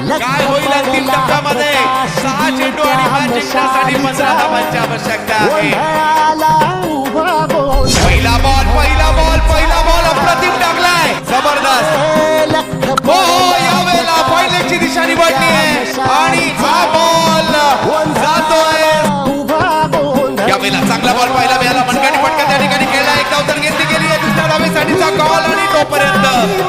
काय होईल अंतिम टप्प्यामध्ये 6 चेंडू आणि मॅच जिंकण्यासाठी 15 धावांची आवश्यकता आहे. पहिला बॉल अप्रतिम टाकलाय, जबरदस्त. हो यावेळेला पहिल्याची दिशा निवडली आहे आणि हा बॉल जातोय. यावेळेला चांगला बॉल पाहायला मिळाला, मनकाटी पटकन त्या ठिकाणी खेळला, एक धाव तर घेतली गेली आहे. दुसऱ्या धावेसाठीचा कॉल आणि तोपर्यंत